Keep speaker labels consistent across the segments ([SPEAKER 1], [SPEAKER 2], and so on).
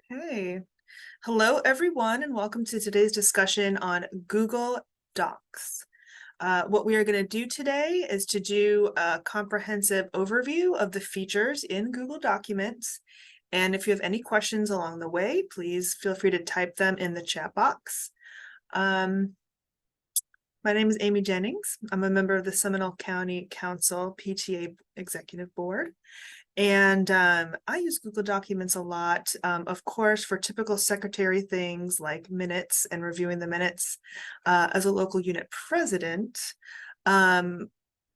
[SPEAKER 1] Hey, hello everyone, and welcome to today's discussion on Google Docs. What we are going to do today is to do a comprehensive overview of the features in Google Documents. And if you have any questions along the way, please feel free to type them in the chat box. My name is Amy Jennings. I'm a member of the Seminole County Council PTA Executive Board. And I use Google Documents a lot, of course, for typical secretary things like minutes and reviewing the minutes. As a local unit president, I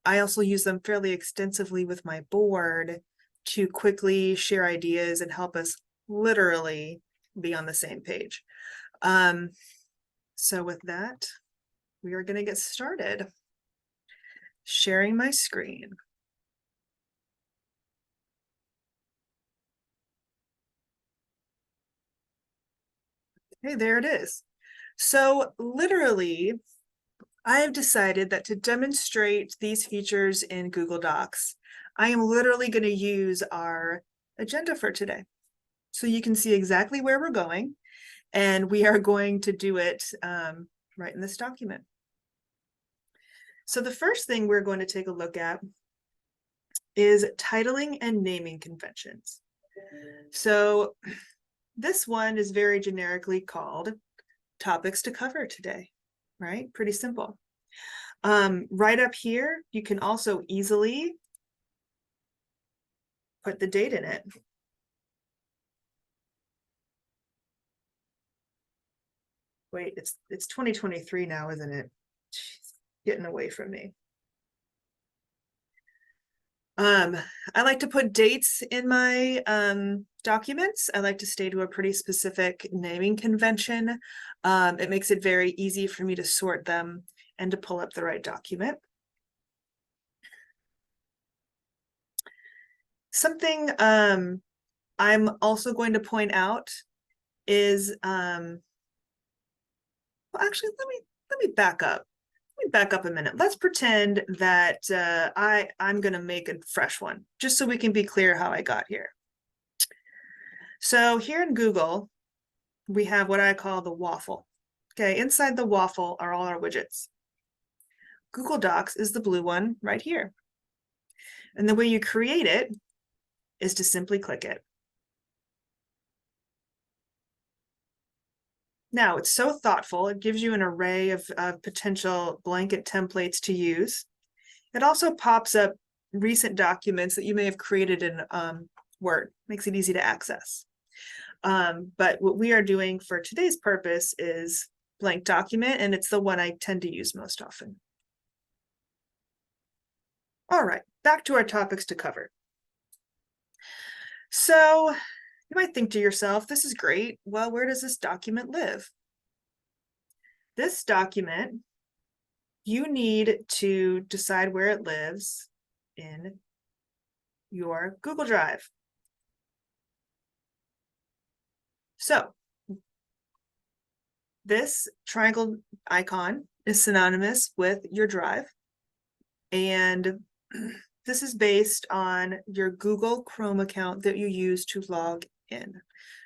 [SPEAKER 1] also use them fairly extensively with my board to quickly share ideas and help us literally be on the same page. So with that, we are going to get started. Sharing my screen. Okay, there it is. So literally, I have decided that to demonstrate these features in Google Docs, I am literally going to use our agenda for today. So you can see exactly where we're going, and we are going to do it right in this document. So the first thing we're going to take a look at is titling and naming conventions. So this one is very generically called topics to cover today, right? Pretty simple. Right up here, you can also easily put the date in it. Wait, it's 2023 now, isn't it? Jeez, getting away from me. I like to put dates in my documents. I like to stay to a pretty specific naming convention. It makes it very easy for me to sort them and to pull up the right document. Something I'm also going to point out is well, actually, let me back up. Let me back up a minute. Let's pretend that I'm going to make a fresh one, just so we can be clear how I got here. So here in Google, we have what I call the waffle. Okay, inside the waffle are all our widgets. Google Docs is the blue one right here. And the way you create it is to simply click it. Now, it's so thoughtful. It gives you an array of potential blanket templates to use. It also pops up recent documents that you may have created in Word. Makes it easy to access. But what we are doing for today's purpose is blank document, and it's the one I tend to use most often. All right, back to our topics to cover. So you might think to yourself, this is great. Well, where does this document live? This document, you need to decide where it lives in your Google Drive. So this triangle icon is synonymous with your drive. And this is based on your Google Chrome account that you use to log in.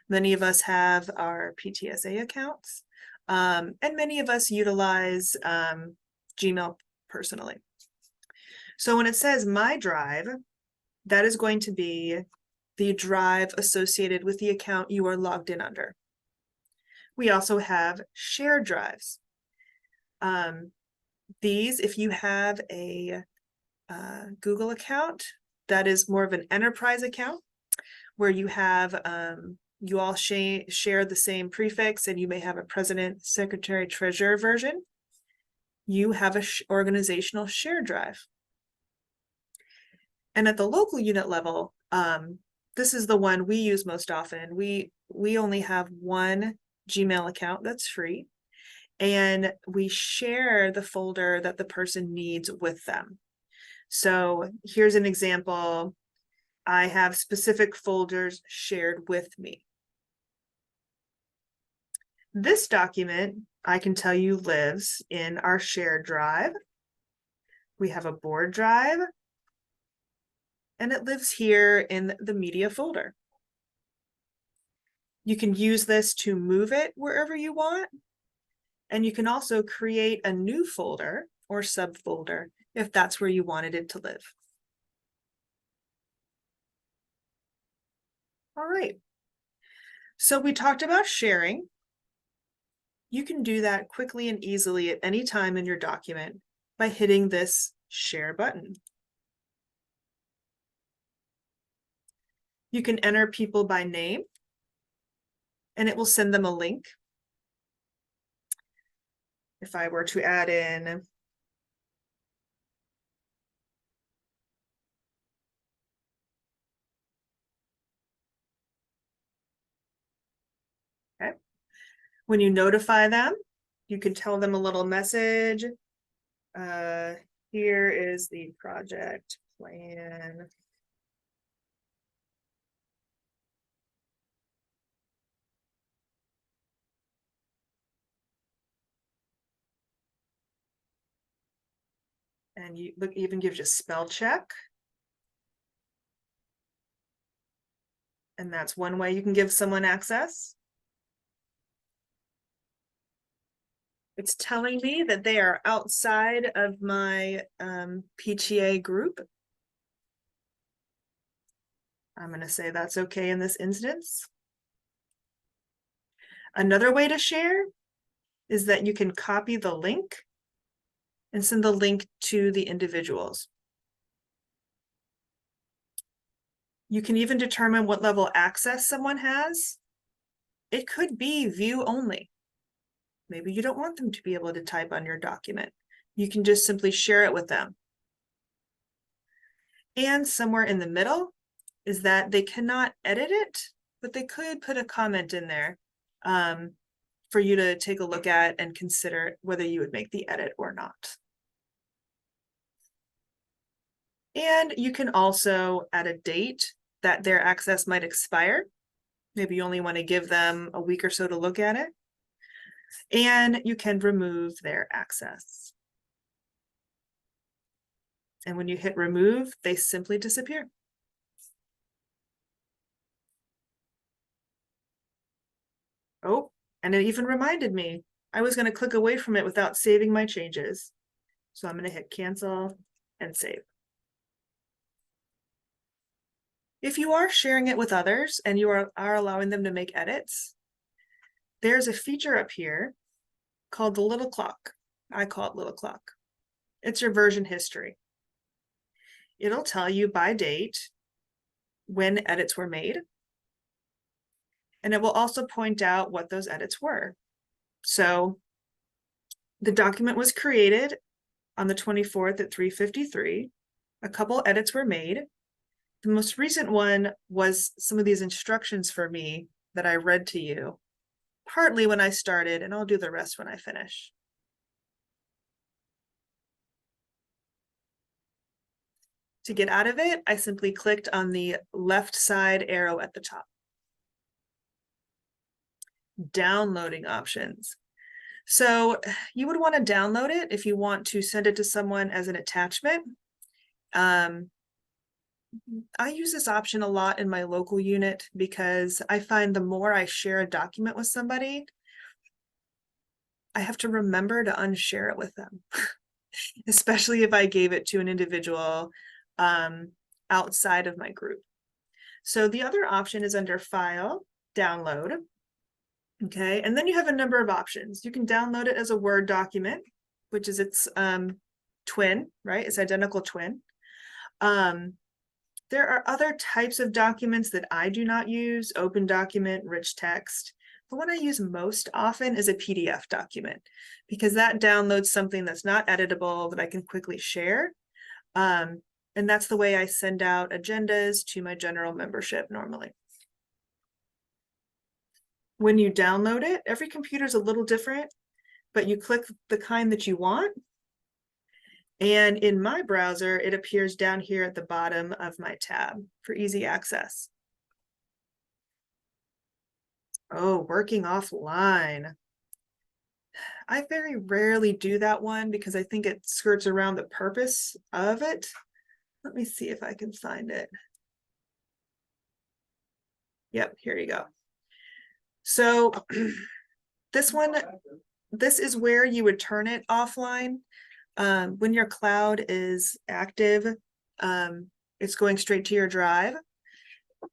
[SPEAKER 1] Many of us have our PTSA accounts, and many of us utilize Gmail personally. So when it says My Drive, that is going to be the drive associated with the account you are logged in under. We also have shared drives. These, if you have a Google account, that is more of an enterprise account where you have you all share the same prefix, and you may have a president, secretary, treasurer version. You have a organizational shared drive. And at the local unit level, this is the one we use most often. We only have one Gmail account that's free, and we share the folder that the person needs with them. So here's an example. I have specific folders shared with me. This document, I can tell you, lives in our shared drive. We have a board drive, and it lives here in the media folder. You can use this to move it wherever you want. And you can also create a new folder or subfolder if that's where you wanted it to live. All right. So we talked about sharing. You can do that quickly and easily at any time in your document by hitting this share button. You can enter people by name, and it will send them a link. If I were to add in okay. When you notify them, you can tell them a little message. Here is the project plan. And you look, even gives you spell check. And that's one way you can give someone access. It's telling me that they are outside of my PTA group. I'm going to say that's okay in this instance. Another way to share is that you can copy the link and send the link to the individuals. You can even determine what level access someone has. It could be view only. Maybe you don't want them to be able to type on your document. You can just simply share it with them. And somewhere in the middle is that they cannot edit it, but they could put a comment in there for you to take a look at and consider whether you would make the edit or not. And you can also add a date that their access might expire. Maybe you only want to give them a week or so to look at it. And you can remove their access. And when you hit remove, they simply disappear. Oh, and it even reminded me I was going to click away from it without saving my changes. So I'm going to hit cancel and save. If you are sharing it with others and you are allowing them to make edits, there's a feature up here called the little clock. I call it little clock. It's your version history. It'll tell you by date when edits were made. And it will also point out what those edits were. So the document was created on the 24th at 3:53. A couple edits were made. The most recent one was some of these instructions for me that I read to you, partly when I started, and I'll do the rest when I finish. To get out of it, I simply clicked on the left side arrow at the top. Downloading options. So you would want to download it if you want to send it to someone as an attachment. I use this option a lot in my local unit because I find the more I share a document with somebody, I have to remember to unshare it with them, especially if I gave it to an individual outside of my group. So the other option is under File, Download. Okay, and then you have a number of options. You can download it as a Word document, which is its twin, right? It's identical twin. There are other types of documents that I do not use, open document, rich text. The one I use most often is a PDF document because that downloads something that's not editable that I can quickly share. And that's the way I send out agendas to my general membership normally. When you download it, every computer is a little different, but you click the kind that you want. And in my browser, it appears down here at the bottom of my tab for easy access. Oh, working offline. I very rarely do that one because I think it skirts around the purpose of it. Let me see if I can find it. Yep, here you go. So this is where you would turn it offline. When your cloud is active, it's going straight to your drive.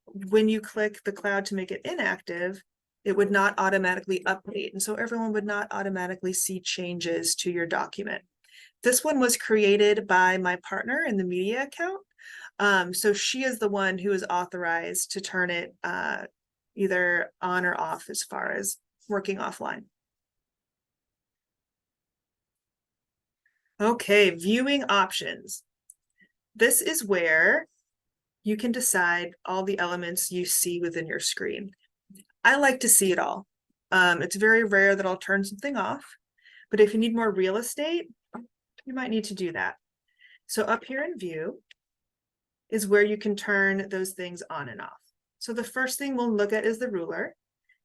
[SPEAKER 1] When you click the cloud to make it inactive, it would not automatically update. And so everyone would not automatically see changes to your document. This one was created by my partner in the media account. So she is the one who is authorized to turn it either on or off as far as working offline. Okay, viewing options. This is where you can decide all the elements you see within your screen. I like to see it all. It's very rare that I'll turn something off, but if you need more real estate, you might need to do that. So up here in view is where you can turn those things on and off. So the first thing we'll look at is the ruler.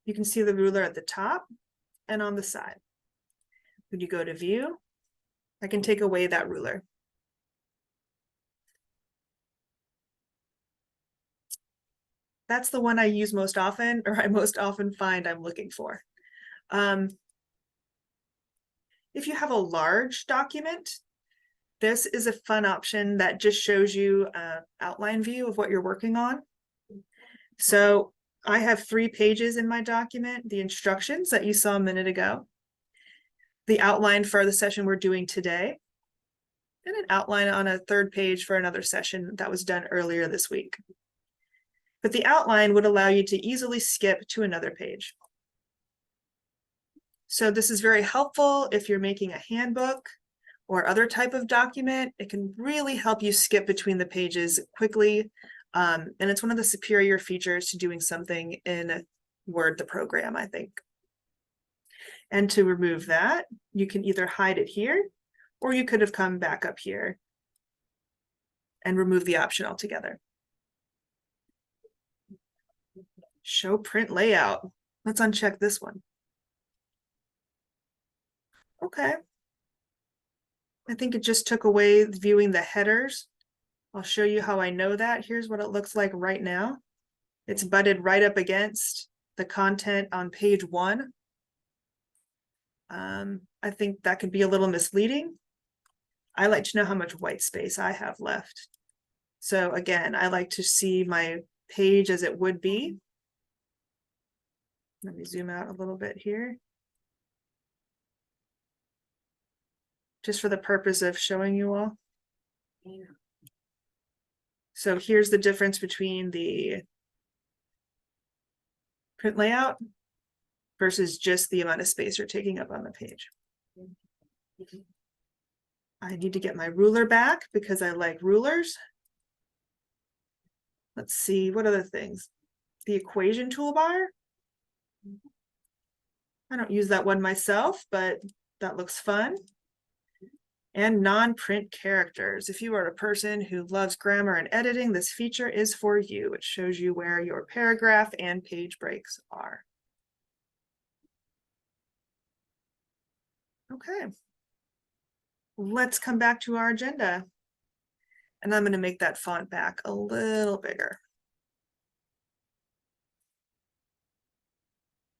[SPEAKER 1] You can see the ruler at the top and on the side. When you go to view, I can take away that ruler. That's the one I use most often, or I most often find I'm looking for. If you have a large document, this is a fun option that just shows you an outline view of what you're working on. So I have 3 pages in my document: the instructions that you saw a minute ago, the outline for the session we're doing today, and an outline on a 3rd page for another session that was done earlier this week. But the outline would allow you to easily skip to another page. So this is very helpful if you're making a handbook or other type of document. It can really help you skip between the pages quickly. And it's one of the superior features to doing something in Word, the program, I think. And to remove that, you can either hide it here, or you could have come back up here and remove the option altogether. Show print layout. Let's uncheck this one. Okay. I think it just took away viewing the headers. I'll show you how I know that. Here's what it looks like right now. It's butted right up against the content on page 1. I think that could be a little misleading. I like to know how much white space I have left. So again, I like to see my page as it would be. Let me zoom out a little bit here, just for the purpose of showing you all. So here's the difference between the print layout versus just the amount of space you're taking up on the page. I need to get my ruler back because I like rulers. Let's see, what other things? The equation toolbar. I don't use that one myself, but that looks fun. And non-print characters. If you are a person who loves grammar and editing, this feature is for you. It shows you where your paragraph and page breaks are. Okay. Let's come back to our agenda. And I'm going to make that font back a little bigger.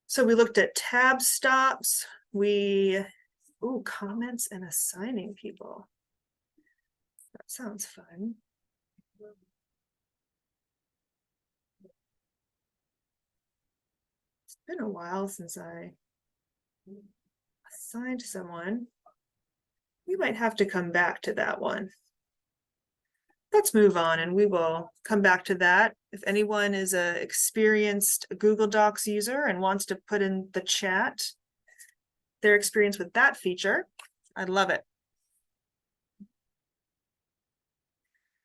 [SPEAKER 1] So we looked at tab stops. Comments and assigning people. That sounds fun. It's been a while since I assigned someone. We might have to come back to that one. Let's move on and we will come back to that. If anyone is an experienced Google Docs user and wants to put in the chat their experience with that feature, I'd love it.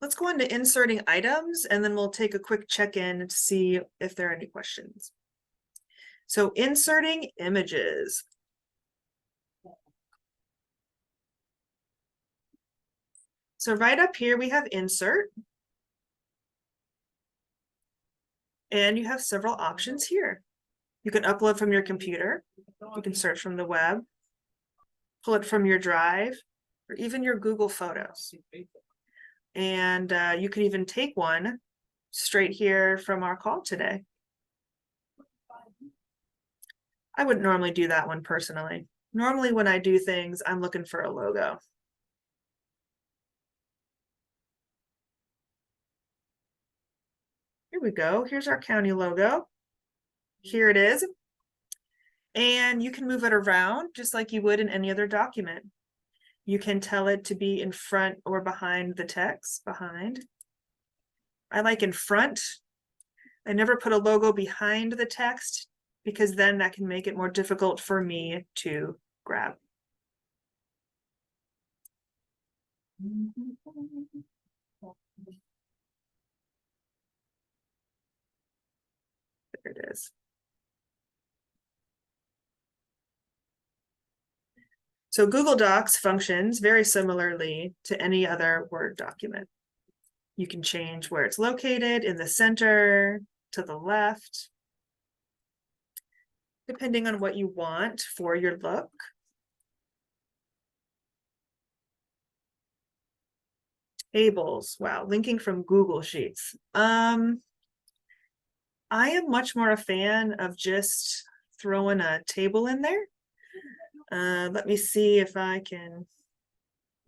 [SPEAKER 1] Let's go on to inserting items and then we'll take a quick check-in to see if there are any questions. So inserting images. So right up here, we have insert. And you have several options here. You can upload from your computer. You can search from the web, pull it from your drive, or even your Google Photos. And you can even take one straight here from our call today. I wouldn't normally do that one personally. Normally when I do things, I'm looking for a logo. Here we go. Here's our county logo. Here it is. And you can move it around just like you would in any other document. You can tell it to be in front or behind the text, behind. I like in front. I never put a logo behind the text because then that can make it more difficult for me to grab. There it is. So Google Docs functions very similarly to any other Word document. You can change where it's located, in the center, to the left, depending on what you want for your look. Tables, wow, linking from Google Sheets. I am much more a fan of just throwing a table in there. Let me see if I can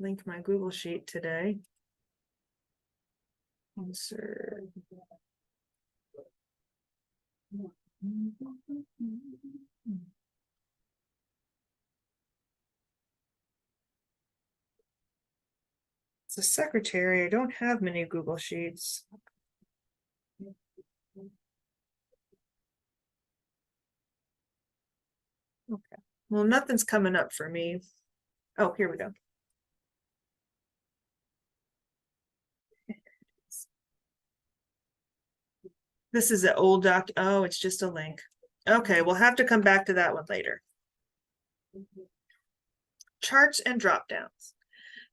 [SPEAKER 1] link my Google Sheet today. Insert. As a secretary, I don't have many Google Sheets. Okay, well, nothing's coming up for me. Oh, here we go. This is an old doc. Oh, it's just a link. Okay, we'll have to come back to that one later. Charts and drop downs.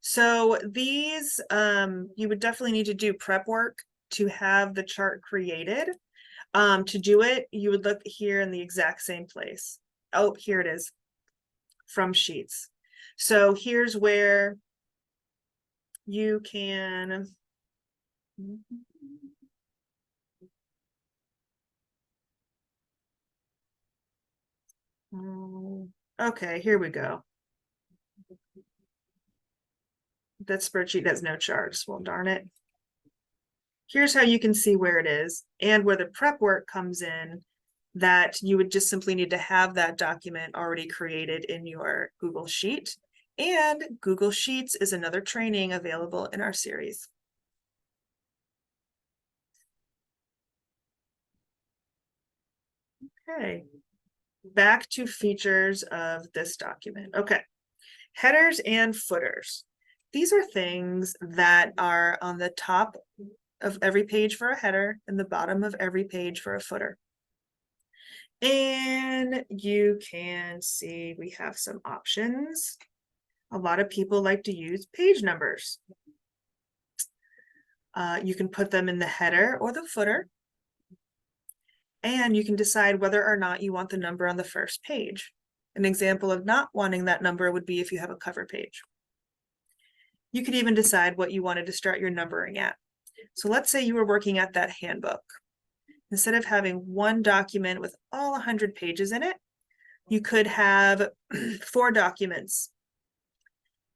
[SPEAKER 1] So these, you would definitely need to do prep work to have the chart created. To do it, you would look here in the exact same place. Oh, here it is, from Sheets. So here's where you can okay, here we go. That spreadsheet has no charts. Well, darn it. Here's how you can see where it is and where the prep work comes in, that you would just simply need to have that document already created in your Google Sheet. And Google Sheets is another training available in our series. Okay, back to features of this document. Okay, headers and footers. These are things that are on the top of every page for a header and the bottom of every page for a footer. And you can see we have some options. A lot of people like to use page numbers. You can put them in the header or the footer. And you can decide whether or not you want the number on the first page. An example of not wanting that number would be if you have a cover page. You could even decide what you wanted to start your numbering at. So let's say you were working at that handbook. Instead of having one document with all 100 pages in it, you could have 4 documents.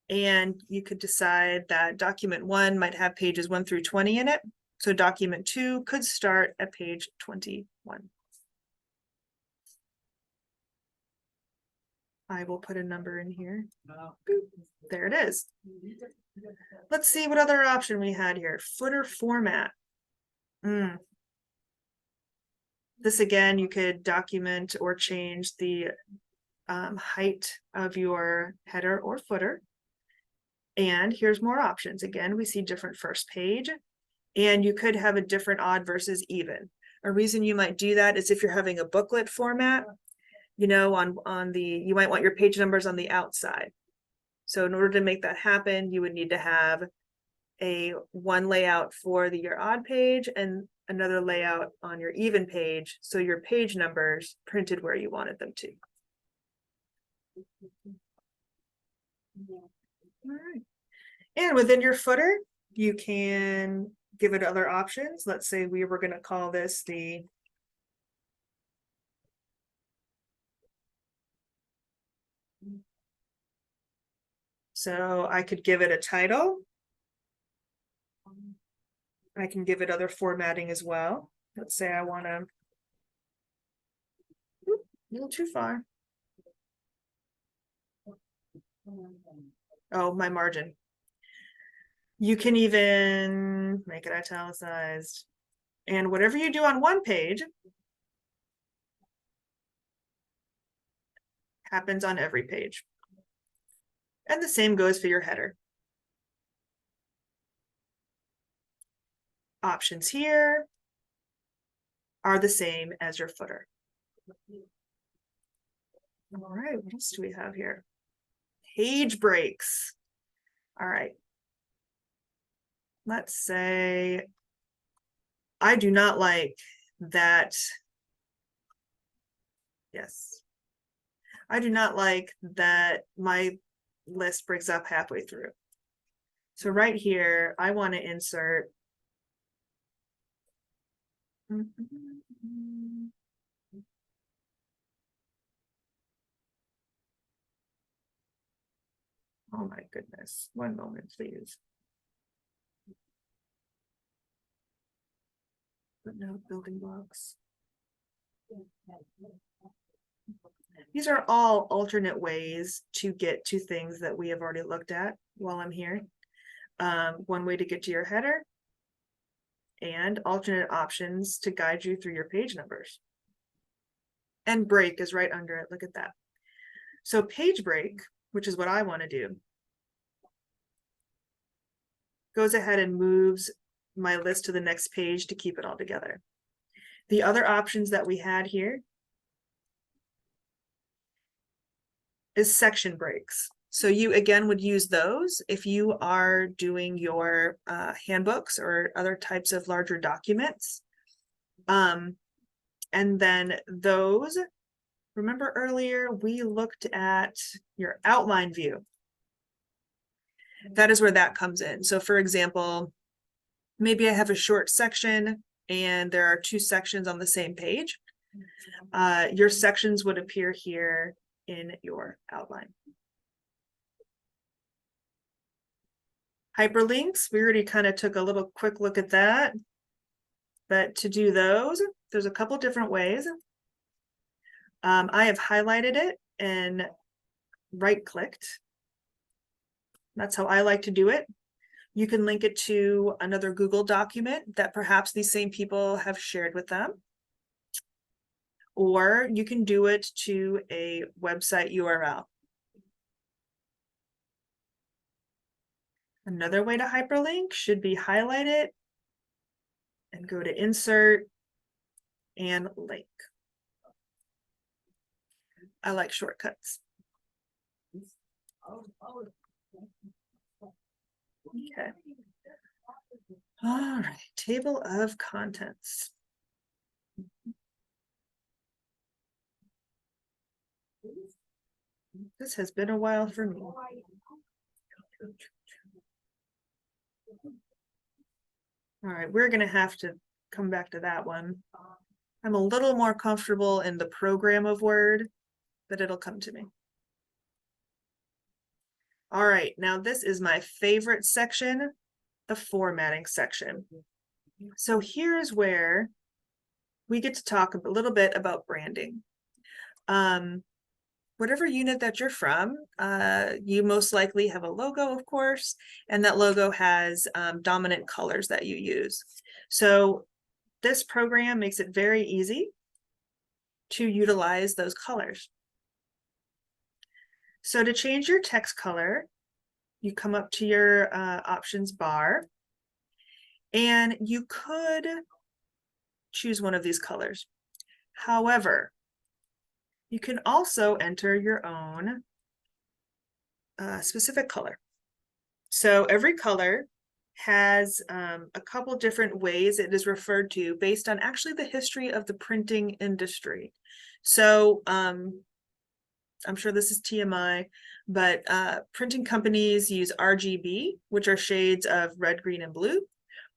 [SPEAKER 1] And you could decide that document 1 might have pages 1 through 20 in it. So document 2 could start at page 21. I will put a number in here. There it is. Let's see what other option we had here. Footer format. This again, you could document or change the height of your header or footer. And here's more options. Again, we see different first page, and you could have a different odd versus even. A reason you might do that is if you're having a booklet format, you know, you might want your page numbers on the outside. So in order to make that happen, you would need to have one layout for your odd page and another layout on your even page, so your page numbers printed where you wanted them to. All right. And within your footer, you can give it other options. Let's say we were going to call this the So I could give it a title. I can give it other formatting as well. Let's say I want to, a little too far. Oh, my margin. You can even make it italicized. And whatever you do on one page happens on every page. And the same goes for your header. Options here are the same as your footer. All right, what else do we have here? Page breaks. All right. Let's say I do not like that. Yes. I do not like that my list breaks up halfway through. So right here, I want to insert. Oh my goodness. One moment, please. But no building blocks. These are all alternate ways to get to things that we have already looked at while I'm here. One way to get to your header and alternate options to guide you through your page numbers. And break is right under it. Look at that. So page break, which is what I want to do, goes ahead and moves my list to the next page to keep it all together. The other options that we had here is section breaks. So you again would use those if you are doing your handbooks or other types of larger documents. And then those, remember earlier we looked at your outline view. That is where that comes in. So for example, maybe I have a short section and there are two sections on the same page. Your sections would appear here in your outline. Hyperlinks, we already kind of took a little quick look at that. But to do those, there's a couple different ways. I have highlighted it and right-clicked. That's how I like to do it. You can link it to another Google document that perhaps these same people have shared with them. Or you can do it to a website URL. Another way to hyperlink should be highlight it and go to insert and link. I like shortcuts. Okay. All right, table of contents. This has been a while for me. All right, we're going to have to come back to that one. I'm a little more comfortable in the program of Word, but it'll come to me. All right, now this is my favorite section, the formatting section. So here's where we get to talk a little bit about branding. Whatever unit that you're from, you most likely have a logo, of course, and that logo has dominant colors that you use. So this program makes it very easy to utilize those colors. So to change your text color, you come up to your options bar, and you could choose one of these colors. However, you can also enter your own specific color. So every color has a couple different ways it is referred to based on actually the history of the printing industry. So I'm sure this is TMI, but printing companies use RGB, which are shades of red, green, and blue,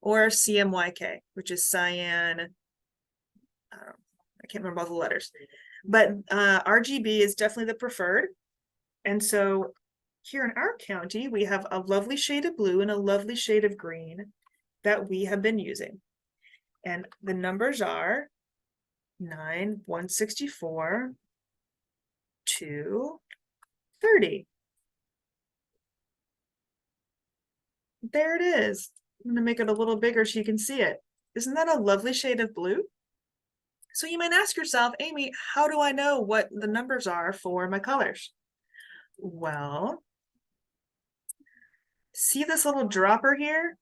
[SPEAKER 1] or CMYK, which is cyan. I can't remember all the letters, but RGB is definitely the preferred. And so here in our county, we have a lovely shade of blue and a lovely shade of green that we have been using. And the numbers are 9, 164, 2, 30. There it is. I'm going to make it a little bigger so you can see it. Isn't that a lovely shade of blue? So you might ask yourself, Amy, how do I know what the numbers are for my colors? Well, see this little dropper here?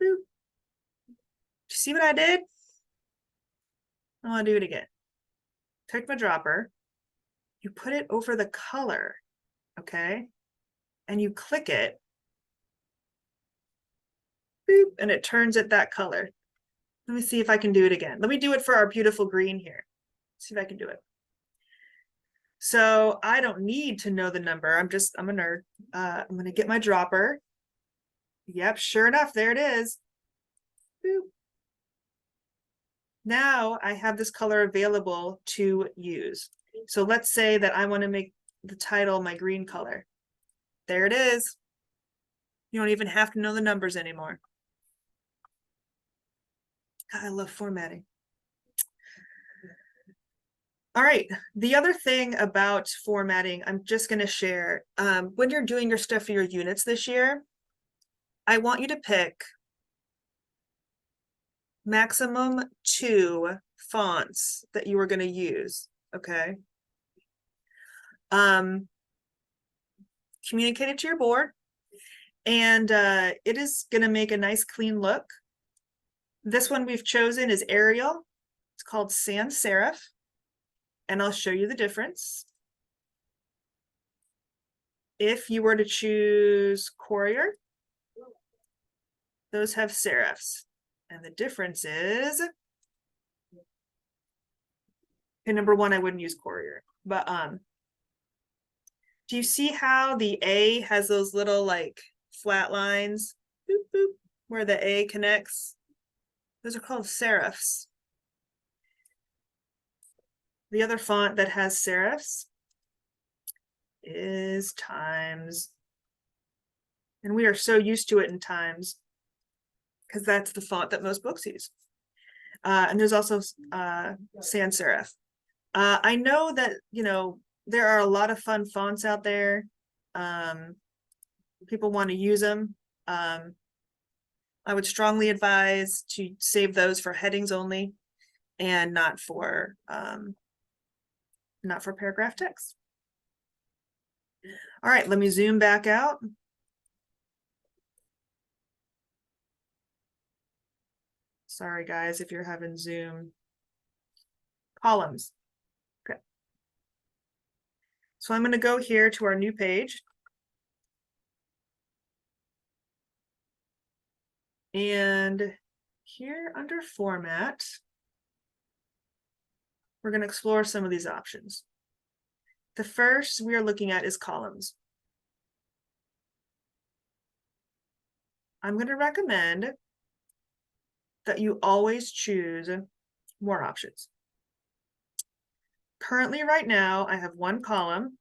[SPEAKER 1] Boop. See what I did? I want to do it again. Take my dropper, you put it over the color, okay? And you click it, boop, and it turns it that color. Let me see if I can do it again. Let me do it for our beautiful green here. See if I can do it. So I don't need to know the number. I'm a nerd. I'm gonna get my dropper. Yep, sure enough, there it is. Boop. Now I have this color available to use. So let's say that I want to make the title my green color. There it is. You don't even have to know the numbers anymore. God, I love formatting. All right, the other thing about formatting, I'm just going to share, when you're doing your stuff for your units this year, I want you to pick maximum 2 fonts that you are going to use, okay? Communicate it to your board, and it is going to make a nice clean look. This one we've chosen is Arial. It's called sans serif, and I'll show you the difference. If you were to choose Courier, those have serifs, and the difference is, okay, number one, I wouldn't use Courier, but do you see how the A has those little like flat lines, boop, boop, where the A connects? Those are called serifs. The other font that has serifs is Times. And we are so used to it in Times because that's the font that most books use. And there's also sans serif. I know that, you know, there are a lot of fun fonts out there. People want to use them. I would strongly advise to save those for headings only and not for paragraph text. All right, let me zoom back out. Sorry, guys, if you're having Zoom. Columns. Okay. So I'm going to go here to our new page. And here under Format, we're going to explore some of these options. The first we are looking at is columns. I'm going to recommend that you always choose more options. Currently, right now, I have 1 column.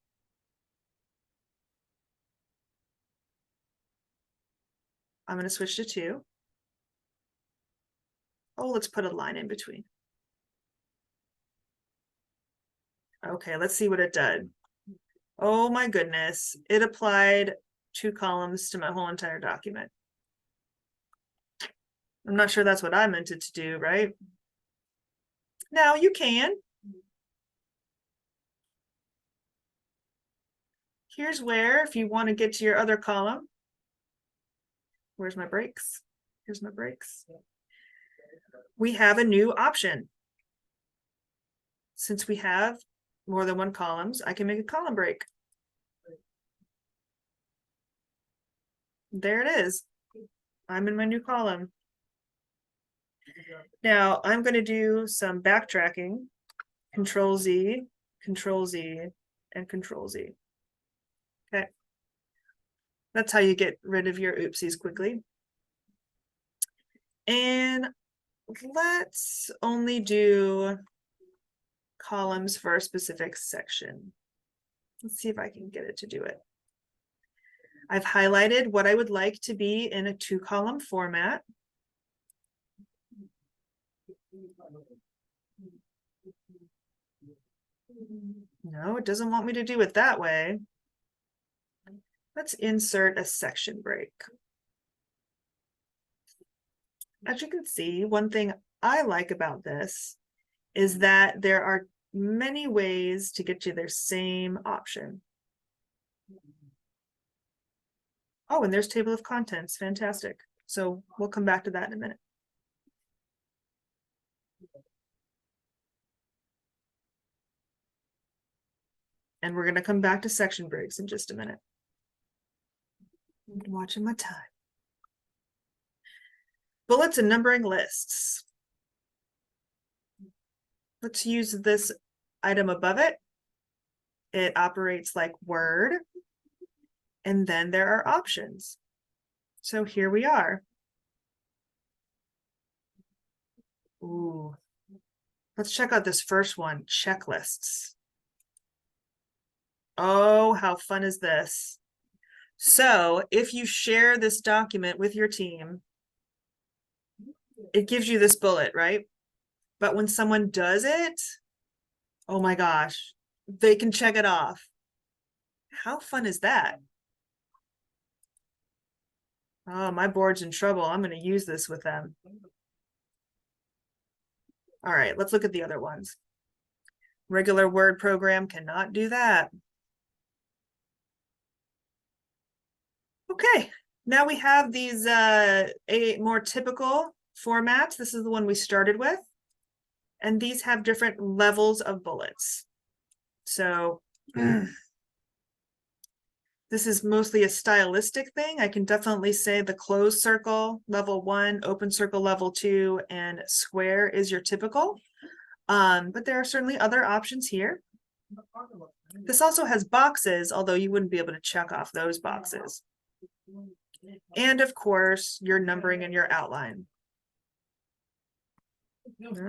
[SPEAKER 1] I'm going to switch to 2. Oh, let's put a line in between. Okay, let's see what it did. Oh my goodness, it applied 2 columns to my whole entire document. I'm not sure that's what I meant it to do, right? Now you can. Here's where, if you want to get to your other column, where's my breaks? Here's my breaks. We have a new option. Since we have more than 1 columns, I can make a column break. There it is. I'm in my new column. Now I'm going to do some backtracking. Control Z, Control Z, and Control Z. Okay. That's how you get rid of your oopsies quickly. And let's only do columns for a specific section. Let's see if I can get it to do it. I've highlighted what I would like to be in a 2-column format. No, it doesn't want me to do it that way. Let's insert a section break. As you can see, one thing I like about this is that there are many ways to get to their same option. Oh, and there's table of contents. Fantastic. So we'll come back to that in a minute. And we're going to come back to section breaks in just a minute. I'm watching my time. Bullets and numbering lists. Let's use this item above it. It operates like Word. And then there are options. So here we are. Ooh. Let's check out this first one, checklists. Oh, how fun is this? So if you share this document with your team, it gives you this bullet, right? But when someone does it, oh my gosh, they can check it off. How fun is that? Oh, my board's in trouble. I'm going to use this with them. All right, let's look at the other ones. Regular Word program cannot do that. Okay, now we have these a more typical formats. This is the one we started with. And these have different levels of bullets. So this is mostly a stylistic thing. I can definitely say the closed circle, level 1, open circle, level 2, and square is your typical. But there are certainly other options here. This also has boxes, although you wouldn't be able to check off those boxes. And of course, your numbering and your outline.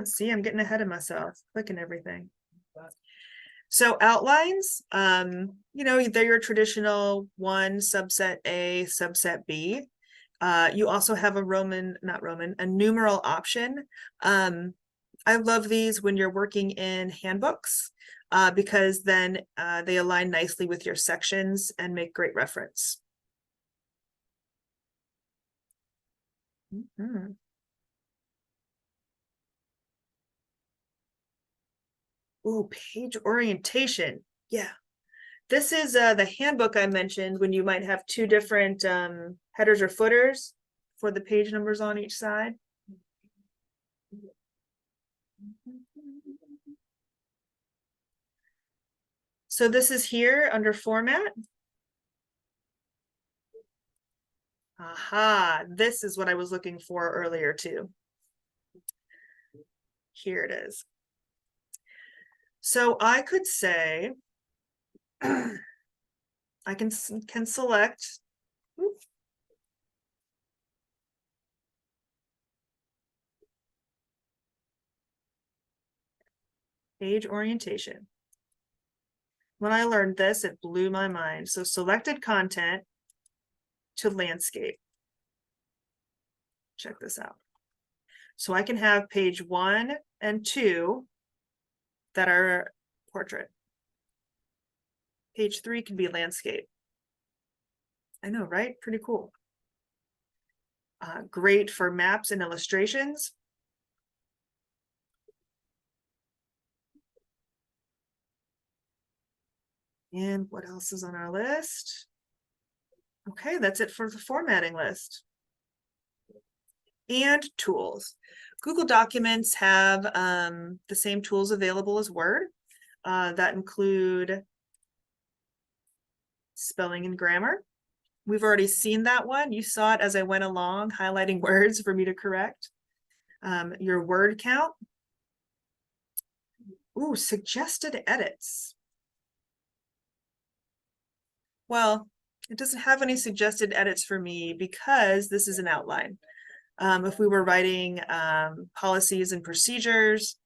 [SPEAKER 1] See, I'm getting ahead of myself, clicking everything. So outlines, you know, they're your traditional 1, subset A, subset B. You also have a numeral option. I love these when you're working in handbooks because then they align nicely with your sections and make great reference. Mm-hmm. Oh, page orientation. Yeah. This is the handbook I mentioned when you might have 2 different headers or footers for the page numbers on each side. So this is here under format. Aha, this is what I was looking for earlier too. Here it is. So I could say, I can select, page orientation. When I learned this, it blew my mind. So selected content to landscape. Check this out. So I can have page 1 and 2 that are portrait. Page 3 can be landscape. I know, right? Pretty cool. Great for maps and illustrations. And what else is on our list? Okay, that's it for the formatting list. And tools. Google Documents have the same tools available as Word that include spelling and grammar. We've already seen that one. You saw it as I went along, highlighting words for me to correct. Your word count. Ooh, suggested edits. Well, it doesn't have any suggested edits for me because this is an outline. If we were writing policies and procedures,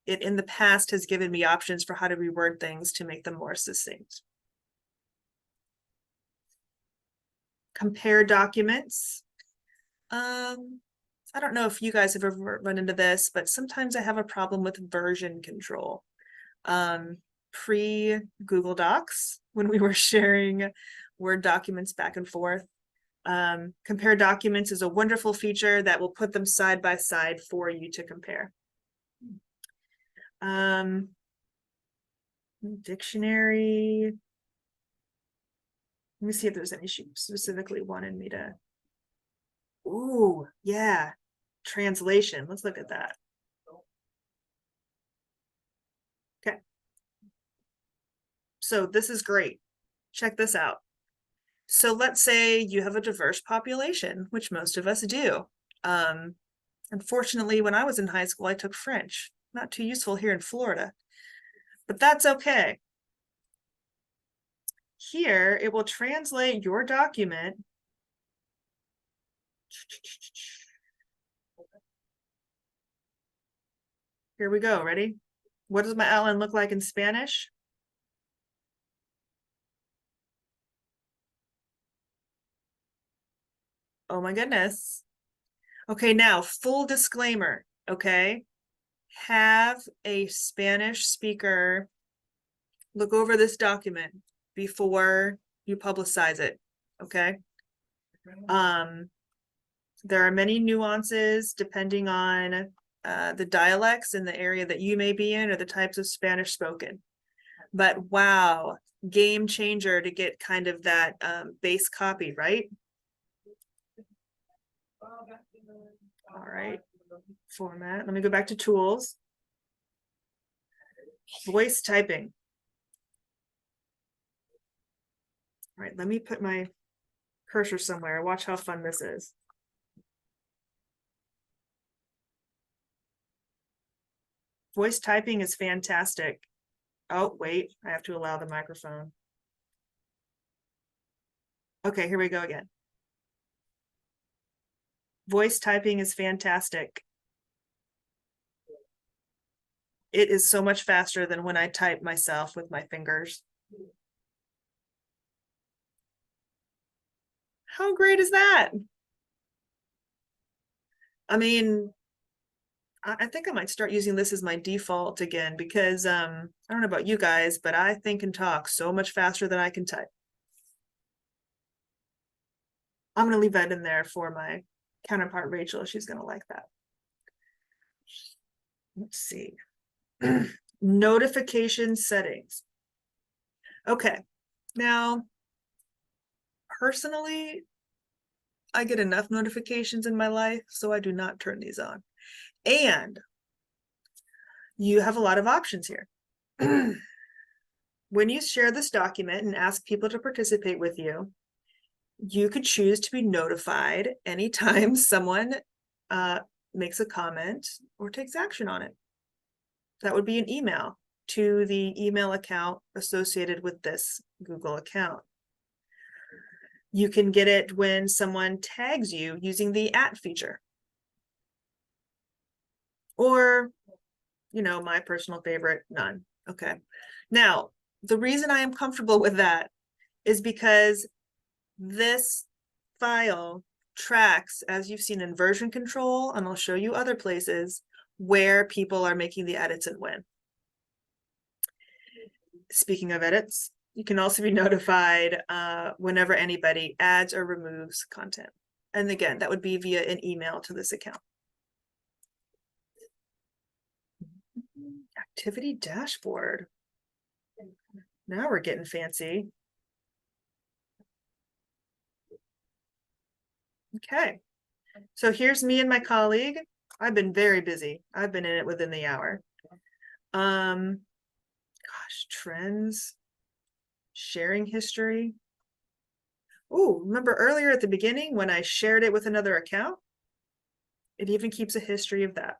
[SPEAKER 1] it in the past has given me options for how to reword things to make them more succinct. Compare documents. I don't know if you guys have ever run into this, but sometimes I have a problem with version control. Pre-Google Docs, when we were sharing Word documents back and forth, compare documents is a wonderful feature that will put them side by side for you to compare. Dictionary. Let me see if there's any she specifically wanted me to. Ooh, yeah. Translation. Let's look at that. Okay. So this is great. Check this out. So let's say you have a diverse population, which most of us do. Unfortunately, when I was in high school, I took French. Not too useful here in Florida, but that's okay. Here, it will translate your document. Here we go, ready? What does my outline look like in Spanish? Oh my goodness. Okay, now full disclaimer, okay? Have a Spanish speaker look over this document before you publicize it, okay? There are many nuances depending on the dialects in the area that you may be in or the types of Spanish spoken. But wow, game changer to get kind of that base copy, right? All right, format. Let me go back to tools. Voice typing. All right, let me put my cursor somewhere. Watch how fun this is. Voice typing is fantastic. Oh, wait, I have to allow the microphone. Okay, here we go again. Voice typing is fantastic. It is so much faster than when I type myself with my fingers. How great is that? I mean, I think I might start using this as my default again because I don't know about you guys, but I think and talk so much faster than I can type. I'm going to leave that in there for my counterpart, Rachel. She's going to like that. Let's see. Notification settings. Okay. Now, personally, I get enough notifications in my life, so I do not turn these on. And you have a lot of options here. When you share this document and ask people to participate with you, you could choose to be notified anytime someone makes a comment or takes action on it. That would be an email to the email account associated with this Google account. You can get it when someone tags you using the @ feature. Or, you know, my personal favorite, none. Okay. Now, the reason I am comfortable with that is because this file tracks, as you've seen in version control, and I'll show you other places, where people are making the edits and when. Speaking of edits, you can also be notified whenever anybody adds or removes content. And again, that would be via an email to this account. Activity dashboard. Now we're getting fancy. Okay, so here's me and my colleague. I've been very busy. I've been in it within the hour. Gosh, trends, sharing history. Oh, remember earlier at the beginning when I shared it with another account? It even keeps a history of that.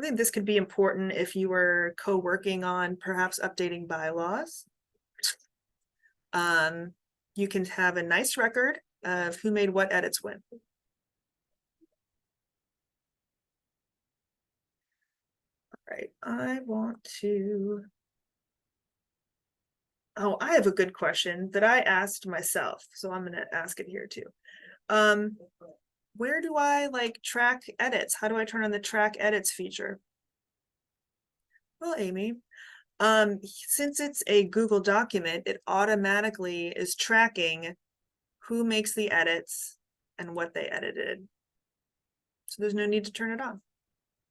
[SPEAKER 1] I think this could be important if you were co-working on perhaps updating bylaws. You can have a nice record of who made what edits when. right, I want to. Oh, I have a good question that I asked myself, so I'm gonna ask it here too. Um, where do I like track edits? How do I turn on the track edits feature? Well, Amy, since it's a Google document, it automatically is tracking who makes the edits and what they edited. So there's no need to turn it on.